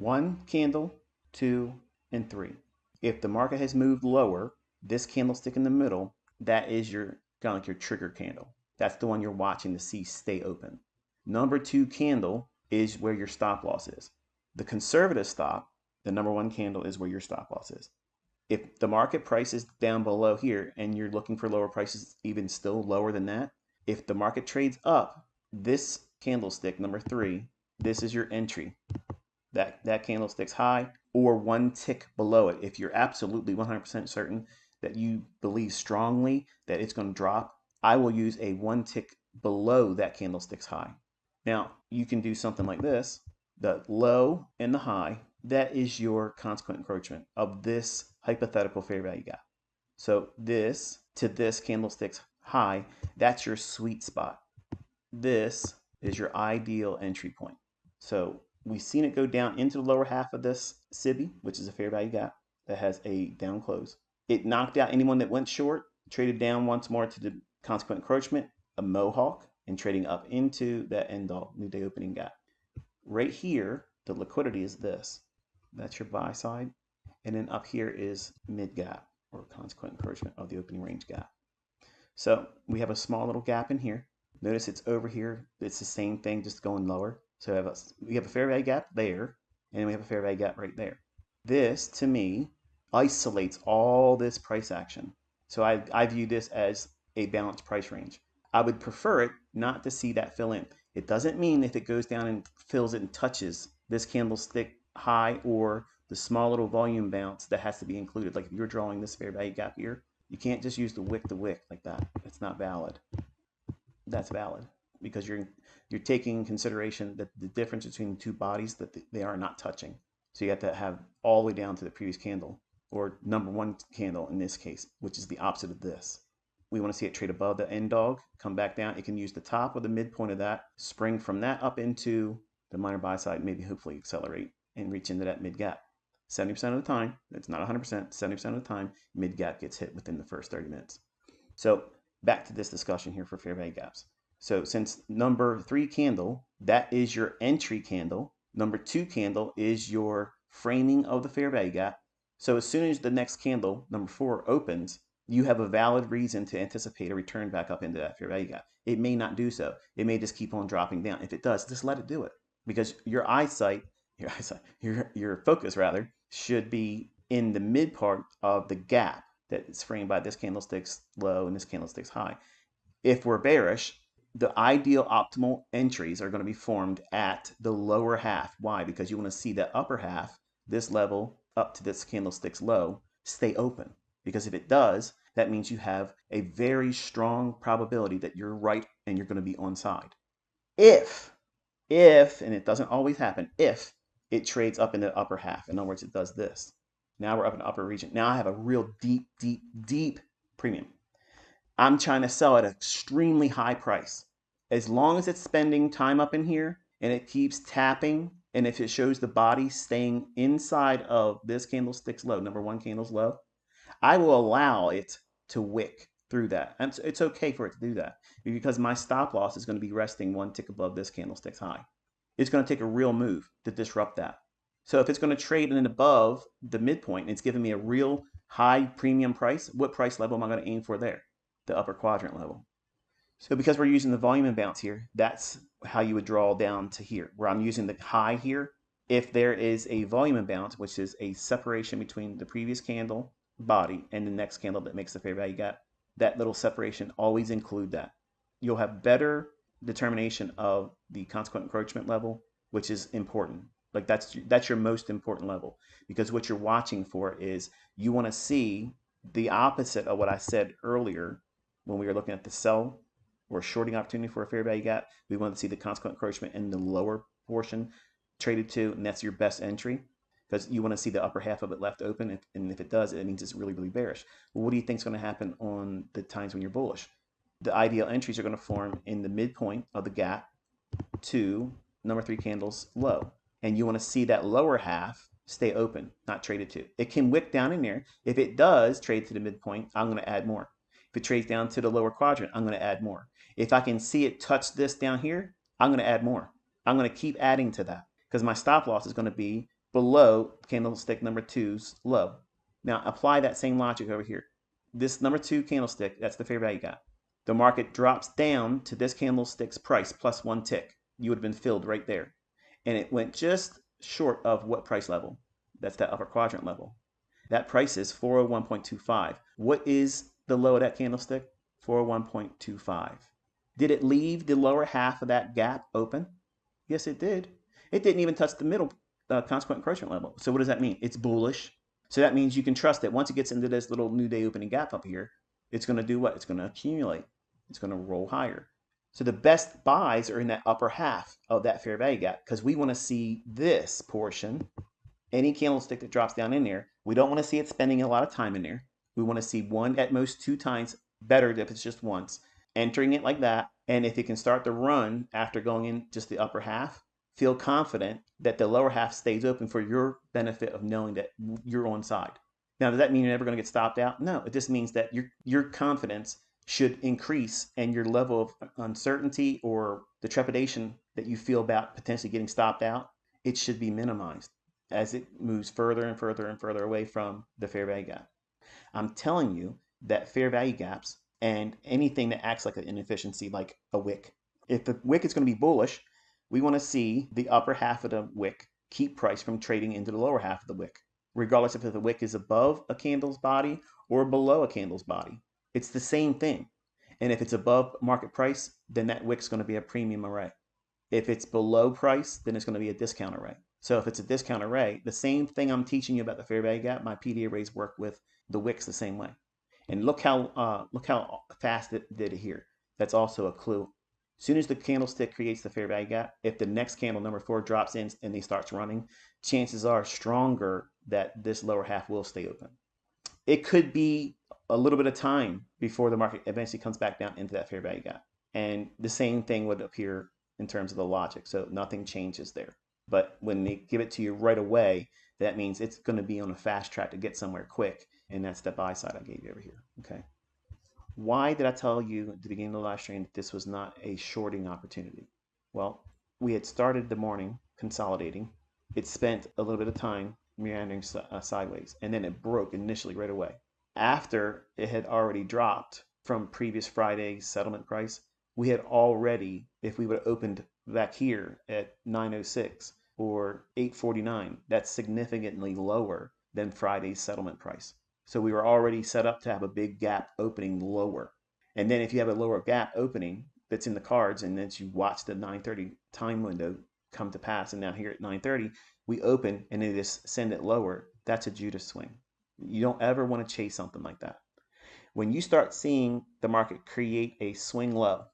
1 candle, 2, and 3. If the market has moved lower, this candlestick in the middle, that is your kind of like your trigger candle. That's the one you're watching to see stay open. Number 2 candle is where your stop loss is. The conservative stop, the number 1 candle, is where your stop loss is. If the market price is down below here and you're looking for lower prices, even still lower than that, if the market trades up, this candlestick, number 3, this is your entry. That candlestick's high or 1 tick below it. If you're absolutely 100% certain that you believe strongly that it's going to drop, I will use a 1 tick below that candlestick's high. Now, you can do something like this. The low and the high, that is your consequent encroachment of this hypothetical fair value gap. So this to this candlestick's high, that's your sweet spot. This is your ideal entry point. So we've seen it go down into the lower half of this SIBI, which is a fair value gap that has a down close. It knocked out anyone that went short, traded down once more to the consequent encroachment, a mohawk, and trading up into that end all new day opening gap. Right here, the liquidity is this. That's your buy side. And then up here is mid gap or consequent encroachment of the opening range gap. So we have a small little gap in here. Notice it's over here. It's the same thing, just going lower. So we have a fair value gap there, and we have a fair value gap right there. This, to me, isolates all this price action. So I view this as a balanced price range. I would prefer it not to see that fill in. It doesn't mean if it goes down and fills it and touches this candlestick high or the small little volume bounce that has to be included. Like if you're drawing this fair value gap here, you can't just use the wick to wick like that. It's not valid. That's valid because you're taking in consideration that the difference between the two bodies that they are not touching. So you have to have all the way down to the previous candle or number 1 candle in this case, which is the opposite of this. We want to see it trade above the end dog, come back down. It can use the top or the midpoint of that, spring from that up into the minor buy side, maybe hopefully accelerate and reach into that mid gap. 70% of the time, it's not 100%, 70% of the time, mid gap gets hit within the first 30 minutes. So back to this discussion here for fair value gaps. So since number 3 candle, that is your entry candle. Number 2 candle is your framing of the fair value gap. So as soon as the next candle, number 4, opens, you have a valid reason to anticipate a return back up into that fair value gap. It may not do so. It may just keep on dropping down. If it does, just let it do it because your focus rather, should be in the mid part of the gap that is framed by this candlestick's low and this candlestick's high. If we're bearish, the ideal optimal entries are going to be formed at the lower half. Why? Because you want to see that upper half, this level up to this candlestick's low, stay open. Because if it does, that means you have a very strong probability that you're right and you're going to be on side. If, and it doesn't always happen, if it trades up in the upper half, in other words, it does this. Now we're up in the upper region. Now I have a real deep premium. I'm trying to sell at an extremely high price. As long as it's spending time up in here and it keeps tapping, and if it shows the body staying inside of this candlestick's low, number 1 candle's low, I will allow it to wick through that. And it's okay for it to do that because my stop loss is going to be resting 1 tick above this candlestick's high. It's going to take a real move to disrupt that. So if it's going to trade in above the midpoint and it's giving me a real high premium price, what price level am I going to aim for there? The upper quadrant level. So because we're using the volume imbalance here, that's how you would draw down to here, where I'm using the high here. If there is a volume imbalance, which is a separation between the previous candle body and the next candle that makes the fair value gap, that little separation, always include that. You'll have better determination of the consequent encroachment level, which is important. Like that's your most important level because what you're watching for is you want to see the opposite of what I said earlier when we were looking at the sell or shorting opportunity for a fair value gap. We want to see the consequent encroachment in the lower portion traded to, and that's your best entry because you want to see the upper half of it left open. And if it does, it means it's really, really bearish. Well, what do you think is going to happen on the times when you're bullish? The ideal entries are going to form in the midpoint of the gap to number 3 candles low. And you want to see that lower half stay open, not traded to. It can wick down in there. If it does trade to the midpoint, I'm going to add more. If it trades down to the lower quadrant, I'm going to add more. If I can see it touch this down here, I'm going to add more. I'm going to keep adding to that because my stop loss is going to be below candlestick number 2's low. Now apply that same logic over here. This number 2 candlestick, that's the fair value gap. The market drops down to this candlestick's price plus 1 tick. You would have been filled right there. And it went just short of what price level? That's that upper quadrant level. That price is 401.25. What is the low of that candlestick? 401.25. Did it leave the lower half of that gap open? Yes, it did. It didn't even touch the middle consequent encroachment level. So what does that mean? It's bullish. So that means you can trust that once it gets into this little new day opening gap up here, it's going to do what? It's going to accumulate. It's going to roll higher. So the best buys are in that upper half of that fair value gap because we want to see this portion, any candlestick that drops down in there. We don't want to see it spending a lot of time in there. We want to see one, at most 2 times, better if it's just once, entering it like that. And if it can start to run after going in just the upper half, feel confident that the lower half stays open for your benefit of knowing that you're on side. Now, does that mean you're never going to get stopped out? No, it just means that your confidence should increase and your level of uncertainty or the trepidation that you feel about potentially getting stopped out, it should be minimized as it moves further and further and further away from the fair value gap. I'm telling you that fair value gaps and anything that acts like an inefficiency, like a wick, if the wick is going to be bullish, we want to see the upper half of the wick keep price from trading into the lower half of the wick, regardless if the wick is above a candle's body or below a candle's body. It's the same thing. And if it's above market price, then that wick's going to be a premium array. If it's below price, then it's going to be a discount array. So if it's a discount array, the same thing I'm teaching you about the fair value gap, my PD arrays work with the wicks the same way. And look how fast it did it here. That's also a clue. As soon as the candlestick creates the fair value gap, if the next candle, number 4, drops in and they starts running, chances are stronger that this lower half will stay open. It could be a little bit of time before the market eventually comes back down into that fair value gap. And the same thing would appear in terms of the logic. So nothing changes there. But when they give it to you right away, that means it's going to be on a fast track to get somewhere quick. And that's the buy side I gave you over here. Okay. Why did I tell you at the beginning of the live stream that this was not a shorting opportunity? Well, we had started the morning consolidating. It spent a little bit of time meandering sideways, and then it broke initially right away. After it had already dropped from previous Friday's settlement price, we had already, if we would have opened back here at 906 or 849, that's significantly lower than Friday's settlement price. So we were already set up to have a big gap opening lower. And then if you have a lower gap opening that's in the cards and then you watch the 9:30 time window come to pass, and now here at 9:30, we open and they just send it lower, that's a Judas swing. You don't ever want to chase something like that. When you start seeing the market create a swing low,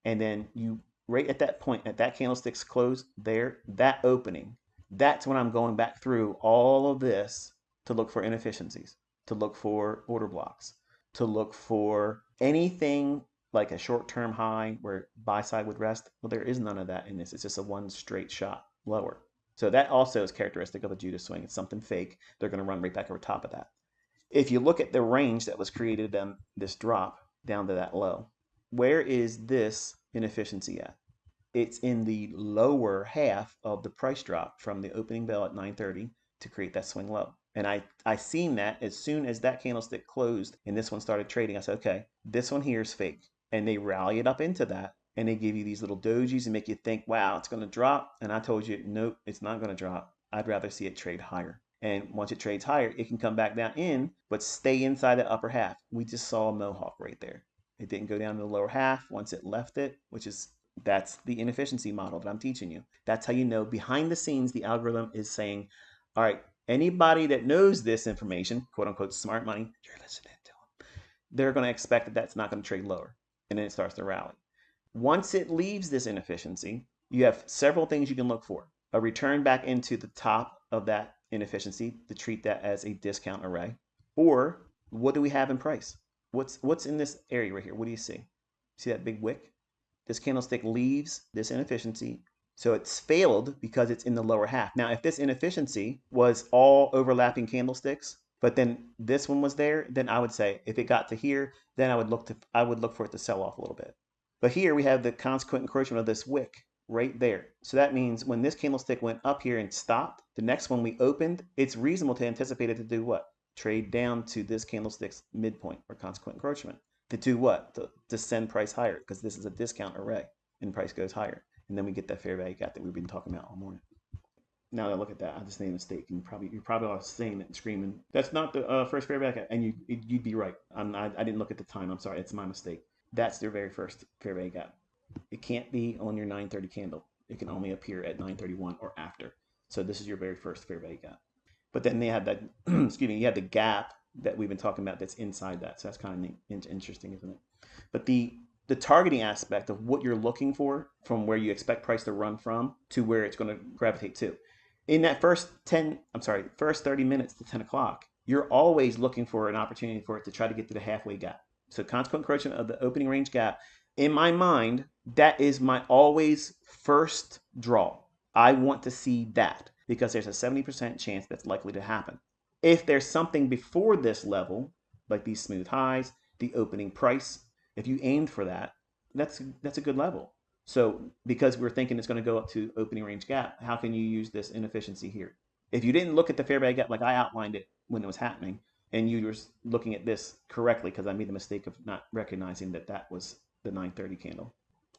and then you right at that point, at that candlestick's close there, that opening, that's when I'm going back through all of this to look for inefficiencies, to look for order blocks, to look for anything like a short-term high where buy side would rest. Well, there is none of that in this. It's just a one straight shot lower. So that also is characteristic of a Judas swing. It's something fake. They're going to run right back over top of that. If you look at the range that was created on this drop down to that low, where is this inefficiency at? It's in the lower half of the price drop from the opening bell at 9:30 to create that swing low. And I seen that as soon as that candlestick closed and this one started trading. I said, okay, this one here is fake. And they rally it up into that. And they give you these little dojis and make you think, wow, it's going to drop. And I told you, nope, it's not going to drop. I'd rather see it trade higher. And once it trades higher, it can come back down in, but stay inside the upper half. We just saw a mohawk right there. It didn't go down to the lower half once it left it, that's the inefficiency model that I'm teaching you. That's how you know behind the scenes, the algorithm is saying, all right, anybody that knows this information, quote unquote, smart money, you're listening to them. They're going to expect that that's not going to trade lower. And then it starts to rally. Once it leaves this inefficiency, you have several things you can look for. A return back into the top of that inefficiency to treat that as a discount array. Or what do we have in price? What's in this area right here? What do you see? See that big wick? This candlestick leaves this inefficiency. So it's failed because it's in the lower half. Now, if this inefficiency was all overlapping candlesticks, but then this one was there, then I would say if it got to here, then I would look for it to sell off a little bit. But here we have the consequent encroachment of this wick. right there. So that means when this candlestick went up here and stopped, the next one we opened, it's reasonable to anticipate it to do what? Trade down to this candlestick's midpoint or consequent encroachment. To do what? To send price higher, because this is a discount array and price goes higher. And then we get that fair value gap that we've been talking about all morning. Now that I look at that, I just made a mistake, and you're probably all saying it and screaming, "That's not the first fair value gap," and you'd be right. I didn't look at the time. I'm sorry, it's my mistake. That's their very first fair value gap. It can't be on your 9:30 candle. It can only appear at 9:31 or after. So this is your very first fair value gap. But then they have that, excuse me, you have the gap that we've been talking about that's inside that. So that's kind of interesting, isn't it? But the targeting aspect of what you're looking for from where you expect price to run from to where it's going to gravitate to. In that first 30 minutes to 10 o'clock, you're always looking for an opportunity for it to try to get to the halfway gap. So consequent encroachment of the opening range gap, in my mind, that is my always first draw. I want to see that because there's a 70% chance that's likely to happen. If there's something before this level, like these smooth highs, the opening price, if you aimed for that, that's a good level. So because we're thinking it's going to go up to opening range gap, how can you use this inefficiency here? If you didn't look at the fair value gap like I outlined it when it was happening, and you were looking at this correctly, because I made the mistake of not recognizing that that was the 930 candle.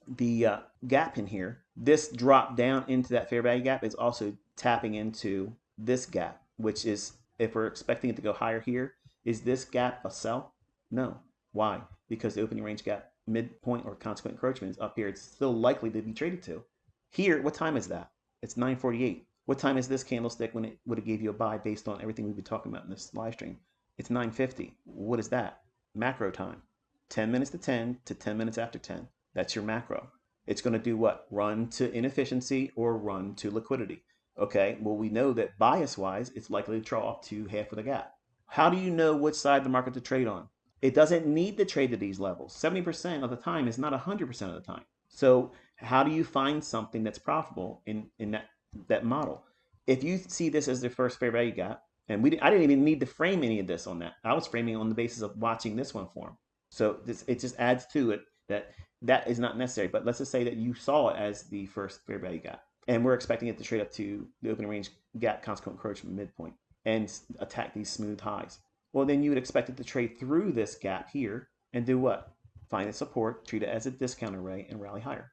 The gap in here, this drop down into that fair value gap is also tapping into this gap, which is, if we're expecting it to go higher here, is this gap a sell? No. Why? Because the opening range gap midpoint or consequent encroachment is up here. It's still likely to be traded to. Here, what time is that? It's 9:48. What time is this candlestick when it would have gave you a buy based on everything we've been talking about in this live stream? It's 9:50. What is that? Macro time. 10 minutes to 10 to 10 minutes after 10. That's your macro. It's going to do what? Run to inefficiency or run to liquidity. Okay, well, we know that bias-wise, it's likely to draw up to half of the gap. How do you know which side of the market to trade on? It doesn't need to trade to these levels. 70% of the time is not 100% of the time. So how do you find something that's profitable in that model? If you see this as the first fair value gap, and I didn't even need to frame any of this on that. I was framing on the basis of watching this one form. So it just adds to it that is not necessary. But let's just say that you saw it as the first fair value gap, and we're expecting it to trade up to the opening range gap consequent encroachment midpoint and attack these smooth highs. Well, then you would expect it to trade through this gap here and do what? Find its support, treat it as a discount array, and rally higher.